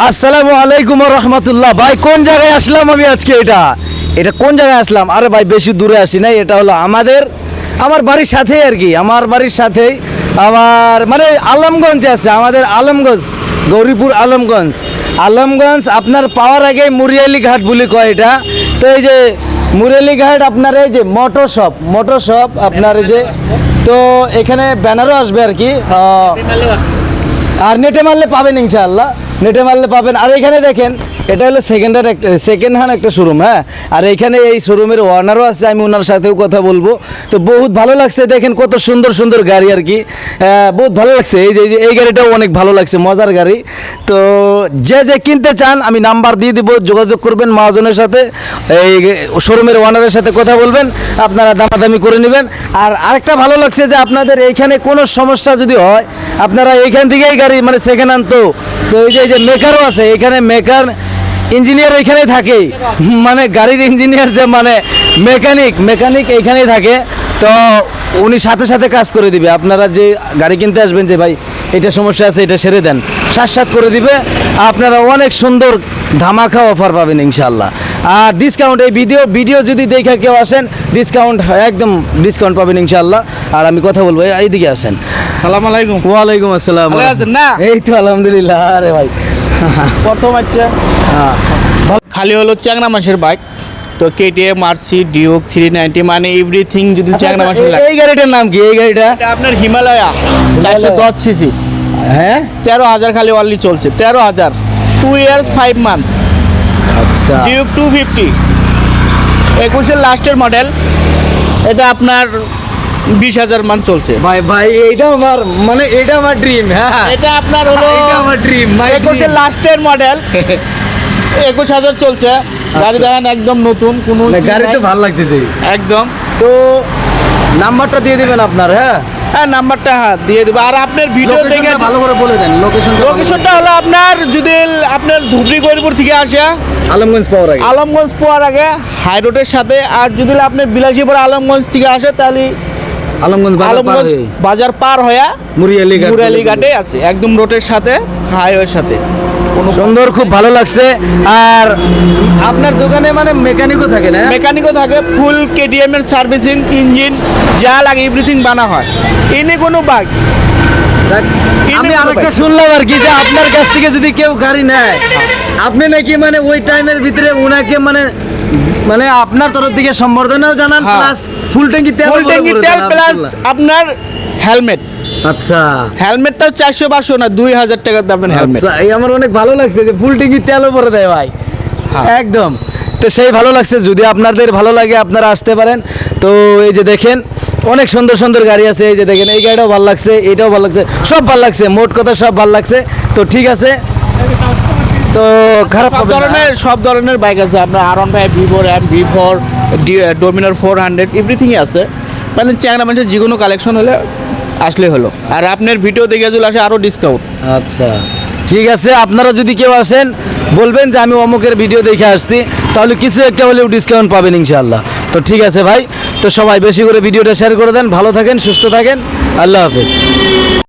আসসালামু আলাইকুম রহমতুল্লাহ। ভাই কোন জায়গায় আসলাম আমি আজকে? এটা কোন জায়গায় আসলাম? আরে ভাই বেশি দূরে আসি নাই, এটা হলো আমার বাড়ির সাথেই আর কি, আমার বাড়ির সাথেই আমার মানে আলমগঞ্জ আছে, আমাদের আলমগঞ্জ, গৌরীপুর আলমগঞ্জ আপনার পাওয়ার আগে মুরিয়ালি ঘাট বলে কয় এটা। তো এই যে মুরিয়ালি ঘাট আপনার এই যে মোটর শপ আপনার এই যে, তো এখানে ব্যানারও আসবে আর কি, আর নেটে মারলে পাবেন ইনশাআল্লাহ, নেটে মারলে পাবেন। আর এখানে দেখেন এটা হলো সেকেন্ড হ্যান্ড একটা শোরুম, হ্যাঁ। আর এখানে এই শোরুমের ওনারও আছে, আমি ওনার সাথেও কথা বলবো। তো বহুত ভালো লাগছে, দেখেন কত সুন্দর সুন্দর গাড়ি আর কি, বহুত ভালো লাগছে। এই গাড়িটাও অনেক ভালো লাগছে, মজার গাড়ি। তো যে কিনতে চান আমি নাম্বার দিয়ে দিব, যোগাযোগ করবেন মহাজনের সাথে, এই শোরুমের ওনারের সাথে কথা বলবেন, আপনারা দামাদামি করে নেবেন। আর আরেকটা ভালো লাগছে যে আপনাদের এইখানে কোনো সমস্যা যদি হয় আপনারা এইখান থেকেই গাড়ি মানে সেকেন্ড হ্যান্ড, তো এই যে মেকারও আছে এখানে, মেকার ইঞ্জিনিয়ার এখানেই থাকে, মানে গাড়ির ইঞ্জিনিয়ার যে মানে মেকানিক এইখানেই থাকে। তো উনি সাথে সাথে কাজ করে দিবে, আপনারা যে গাড়ি কিনতে আসবেন যে ভাই এটা সমস্যা আছে এটা সেরে দেন, সাথ করে দিবে। আপনারা অনেক সুন্দর ধামাকা অফার পাবেন ইনশাআল্লাহ। আর ডিসকাউন্ট, এই ভিডিও যদি দেখে কেউ আসেন ডিসকাউন্ট, একদম ডিসকাউন্ট পাবেন ইনশাআল্লাহ। আর আমি কথা বলবো, এইদিকে আসেন। সালাম আলাইকুম। ওয়ালাইকুম আসসালাম। ভালো আছেন না? এই তো আলহামদুলিল্লাহ। আরে ভাই প্রথম আছে খালি হলো চ্যাংরা মাছের বাইক, তো কেটিএম, আরসি, ডিউক 390 মানে এভরিথিং যদি চ্যাংরা মাছের লাগে। এই গাড়িটার নাম কি? এই গাড়িটা এটা আপনার হিমালয়া 410 সিসি, হ্যাঁ 13,000 খালি অনলি চলছে, 13,000, 2 ইয়ার্স 5 মান্থ। আচ্ছা, ডিউক 250 21-এর লাস্টের মডেল, এটা আপনার 20,000 মান চলছে। ভাই এইটা আমার মানে এটা আমার ড্রিম, হ্যাঁ এটা আপনার হলো এটা আমার ড্রিম, 21-এর লাস্টের মডেল, 21,000 চলছে। গাড়ি দেখেন একদম নতুন, কোনো গাড়ি তো ভালো লাগছে সেই। একদম। তো নাম্বারটা দিয়ে দিবেন আপনার, হ্যাঁ হ্যাঁ নাম্বারটা দিয়ে দেবো। আর আপনার ভিডিও দেখে ভালো করে বলে দেন লোকেশনটা হলো আপনার যদি আপনার ধুবড়ি গৌরীপুর থেকে আসে আলমগঞ্জ পাওয়ার আগে হাই রোডের সাথে, আর যদি আপনার বিলাসীপুর আলমগঞ্জ থেকে আসে তাহলে আলমগঞ্জ বাজার পার হয়ে মুরিয়ালি ঘাটে আছে, একদম রোডের সাথে, হাইওয়ের সাথে। সুন্দর, খুব ভালো লাগছে। আর আপনার দোকানে মানে মেকানিকও থাকে না? মেকানিকও থাকে, ফুল কেটিএম এর সার্ভিসিং, ইঞ্জিন যা লাগে এভরিথিং বানা হয়। এনে কোনো বাইক আমি আরেকটা শুনলাম আর কি, যে আপনার কাছ থেকে যদি কেউ গাড়ি নেয় আপনি নাকি মানে ওই টাইমের ভিতরে ওনাকে মানে আপনার তরফ থেকে সম্বর্ধনাও জানান, প্লাস ফুল ট্যাঙ্কি তেল প্লাস আপনার হেলমেট। আচ্ছা, হেলমেটটাও 400-500 না, 2,000 টাকার দামের হেলমেট। এই আমার অনেক ভালো লাগছে যে ফুল ট্যাঙ্কি তেলও ভরে দেয় ভাই, একদম। তো সেই ভালো লাগছে, যদি আপনাদের ভালো লাগে আপনারা আসতে পারেন। তো এই যে দেখেন অনেক সুন্দর সুন্দর গাড়ি আছে, এই যে দেখেন এই গাড়িটাও ভালো লাগছে, এটাও ভালো লাগছে, সব ভালো লাগছে, মোট কথা সব ভালো লাগছে। তো ঠিক আছে, তো খারাপ সব ধরনের বাইক আছে আপনার, R15, V4, V4, ডোমিনার 400 এভরিথিংই আছে। মানে চ্যাংরা মানুষের যে কোনো কালেকশন হলে আসলে হলো। আর আপনার ভিডিও দেখে চলে আসে আরও ডিসকাউন্ট। আচ্ছা ঠিক আছে, আপনারা যদি কেউ আসেন বলবেন যে আমি অমুকের ভিডিও দেখে আসছি, তাহলে কিছু একটা হলেও ডিসকাউন্ট পাবেন ইনশাআল্লাহ। তো ঠিক আছে ভাই, তো সবাই বেশি করে ভিডিওটা শেয়ার করে দেন, ভালো থাকেন, সুস্থ থাকেন, আল্লাহ হাফেজ।